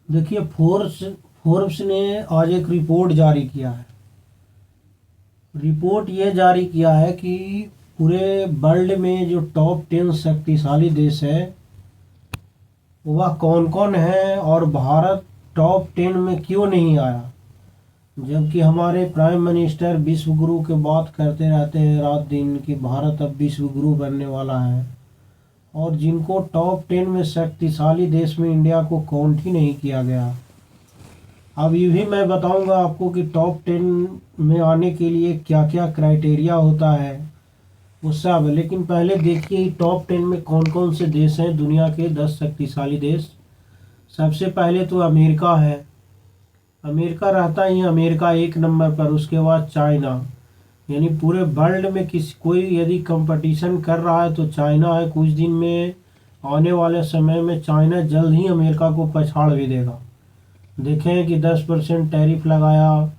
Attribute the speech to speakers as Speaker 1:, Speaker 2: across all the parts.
Speaker 1: देखिए, फोर्ब्स ने आज एक रिपोर्ट जारी किया है। रिपोर्ट ये जारी किया है कि पूरे वर्ल्ड में जो टॉप 10 शक्तिशाली देश है वह कौन कौन है, और भारत टॉप 10 में क्यों नहीं आया। जबकि हमारे प्राइम मिनिस्टर विश्व गुरु की बात करते रहते हैं रात दिन कि भारत अब विश्व गुरु बनने वाला है, और जिनको टॉप 10 में शक्तिशाली देश में इंडिया को काउंट ही नहीं किया गया। अब ये भी मैं बताऊंगा आपको कि टॉप 10 में आने के लिए क्या क्या क्राइटेरिया होता है वो सब। लेकिन पहले देखिए टॉप 10 में कौन कौन से देश हैं, दुनिया के 10 शक्तिशाली देश। सबसे पहले तो अमेरिका है। अमेरिका रहता ही, अमेरिका एक नंबर पर। उसके बाद चाइना, यानी पूरे वर्ल्ड में किसी कोई यदि कंपटीशन कर रहा है तो चाइना है। कुछ दिन में आने वाले समय में चाइना जल्द ही अमेरिका को पछाड़ भी देगा। देखें कि 10% टैरिफ लगाया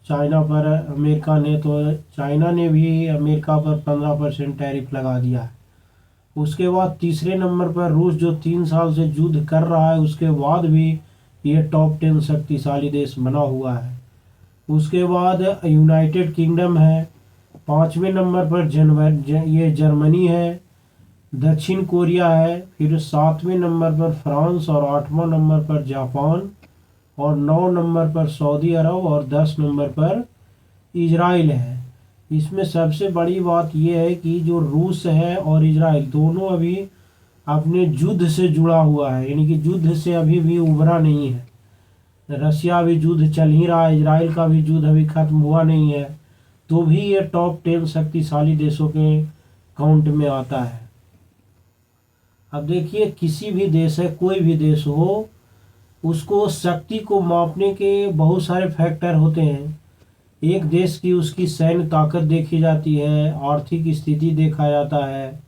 Speaker 1: चाइना पर अमेरिका ने, तो चाइना ने भी अमेरिका पर 15% टैरिफ लगा दिया है। उसके बाद तीसरे नंबर पर रूस, जो 3 साल से युद्ध कर रहा है, उसके बाद भी ये टॉप 10 शक्तिशाली देश बना हुआ है। उसके बाद यूनाइटेड किंगडम है। 5वें नंबर पर ये जर्मनी है। दक्षिण कोरिया है। फिर 7वें नंबर पर फ्रांस, और 8वां नंबर पर जापान, और 9 नंबर पर सऊदी अरब, और 10 नंबर पर इजराइल है। इसमें सबसे बड़ी बात यह है कि जो रूस है और इजराइल दोनों अभी अपने युद्ध से जुड़ा हुआ है, यानी कि युद्ध से अभी भी उभरा नहीं है। रशिया भी युद्ध चल ही रहा है, इजराइल का भी युद्ध अभी खत्म हुआ नहीं है, तो भी ये टॉप 10 शक्तिशाली देशों के काउंट में आता है। अब देखिए, किसी भी देश है, कोई भी देश हो, उसको शक्ति को मापने के बहुत सारे फैक्टर होते हैं। एक देश की उसकी सैन्य ताकत देखी जाती है, आर्थिक स्थिति देखा जाता है,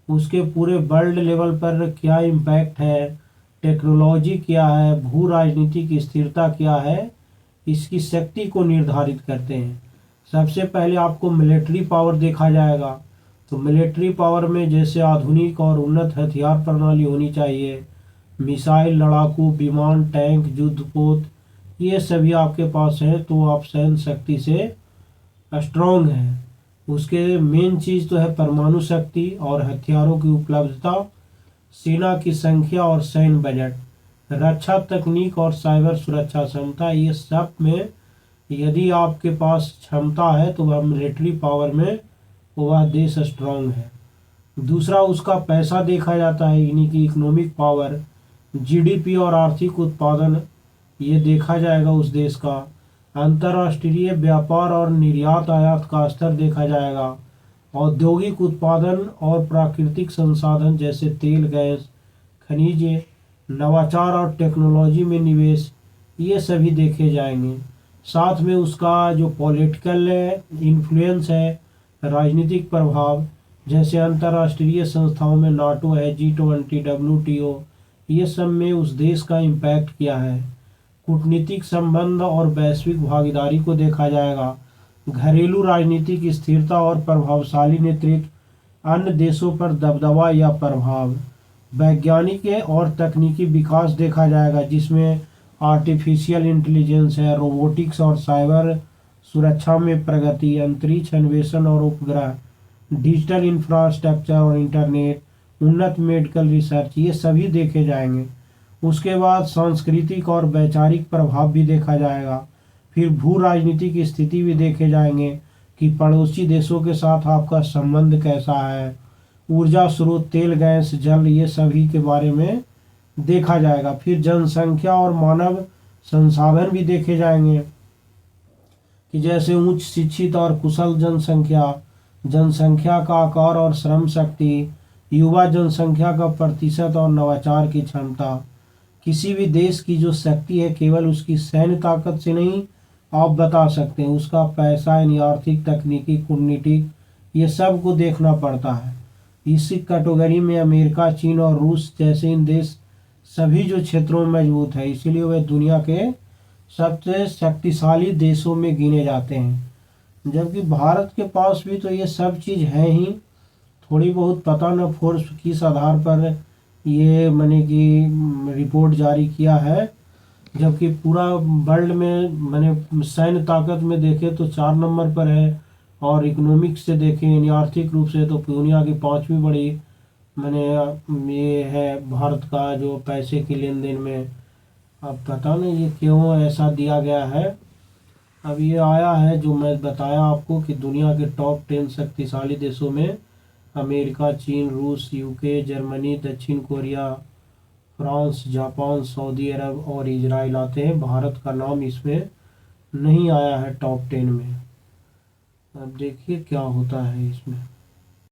Speaker 1: उसके पूरे वर्ल्ड लेवल पर क्या इम्पैक्ट है, टेक्नोलॉजी क्या है, भू राजनीतिक स्थिरता क्या है, इसकी शक्ति को निर्धारित करते हैं। सबसे पहले आपको मिलिट्री पावर देखा जाएगा। तो मिलिट्री पावर में जैसे आधुनिक और उन्नत हथियार प्रणाली होनी चाहिए, मिसाइल, लड़ाकू विमान, टैंक, युद्धपोत, ये सभी आपके पास है, तो आप सैन्य शक्ति से स्ट्रॉन्ग हैं। उसके मेन चीज़ तो है परमाणु शक्ति और हथियारों की उपलब्धता, सेना की संख्या और सैन्य बजट, रक्षा तकनीक और साइबर सुरक्षा क्षमता। ये सब में यदि आपके पास क्षमता है तो वह मिलिट्री पावर में वह देश स्ट्रॉन्ग है। दूसरा, उसका पैसा देखा जाता है, यानी कि इकोनॉमिक पावर, जीडीपी और आर्थिक उत्पादन, ये देखा जाएगा उस देश का। अंतर्राष्ट्रीय व्यापार और निर्यात आयात का स्तर देखा जाएगा। औद्योगिक उत्पादन और प्राकृतिक संसाधन जैसे तेल, गैस, खनिज, नवाचार और टेक्नोलॉजी में निवेश, ये सभी देखे जाएंगे। साथ में उसका जो पॉलिटिकल इन्फ्लुएंस है, राजनीतिक प्रभाव, जैसे अंतर्राष्ट्रीय संस्थाओं में नाटो है, G20, WTO, ये सब में उस देश का इम्पैक्ट क्या है। कूटनीतिक संबंध और वैश्विक भागीदारी को देखा जाएगा। घरेलू राजनीतिक स्थिरता और प्रभावशाली नेतृत्व, अन्य देशों पर दबदबा या प्रभाव। वैज्ञानिक और तकनीकी विकास देखा जाएगा, जिसमें आर्टिफिशियल इंटेलिजेंस है, रोबोटिक्स और साइबर सुरक्षा में प्रगति, अंतरिक्ष अन्वेषण और उपग्रह, डिजिटल इंफ्रास्ट्रक्चर और इंटरनेट, उन्नत मेडिकल रिसर्च, ये सभी देखे जाएंगे। उसके बाद सांस्कृतिक और वैचारिक प्रभाव भी देखा जाएगा। फिर भू राजनीतिक स्थिति भी देखे जाएंगे कि पड़ोसी देशों के साथ आपका संबंध कैसा है। ऊर्जा स्रोत, तेल, गैस, जल, ये सभी के बारे में देखा जाएगा। फिर जनसंख्या और मानव संसाधन भी देखे जाएंगे कि जैसे उच्च शिक्षित और कुशल जनसंख्या, जनसंख्या का आकार और श्रम शक्ति, युवा जनसंख्या का प्रतिशत और नवाचार की क्षमता। किसी भी देश की जो शक्ति है केवल उसकी सैन्य ताकत से नहीं आप बता सकते हैं, उसका पैसा, यानी आर्थिक, तकनीकी, कूटनीतिक, ये सब को देखना पड़ता है। इसी कैटेगरी में अमेरिका, चीन और रूस जैसे इन देश सभी जो क्षेत्रों में मजबूत है, इसीलिए वे दुनिया के सबसे शक्तिशाली देशों में गिने जाते हैं। जबकि भारत के पास भी तो ये सब चीज़ है ही, थोड़ी बहुत पता न फोर्स किस आधार पर ये मैंने कि रिपोर्ट जारी किया है, जबकि पूरा वर्ल्ड में मैंने सैन्य ताकत में देखे तो 4 नंबर पर है, और इकोनॉमिक्स से देखें यानी आर्थिक रूप से तो दुनिया की 5वीं बड़ी मैंने ये है भारत का जो पैसे की लेन देन में। अब पता नहीं ये क्यों ऐसा दिया गया है। अब ये आया है जो मैं बताया आपको कि दुनिया के टॉप 10 शक्तिशाली देशों में अमेरिका, चीन, रूस, यूके, जर्मनी, दक्षिण कोरिया, फ्रांस, जापान, सऊदी अरब और इजराइल आते हैं। भारत का नाम इसमें नहीं आया है टॉप 10 में। अब देखिए क्या होता है इसमें।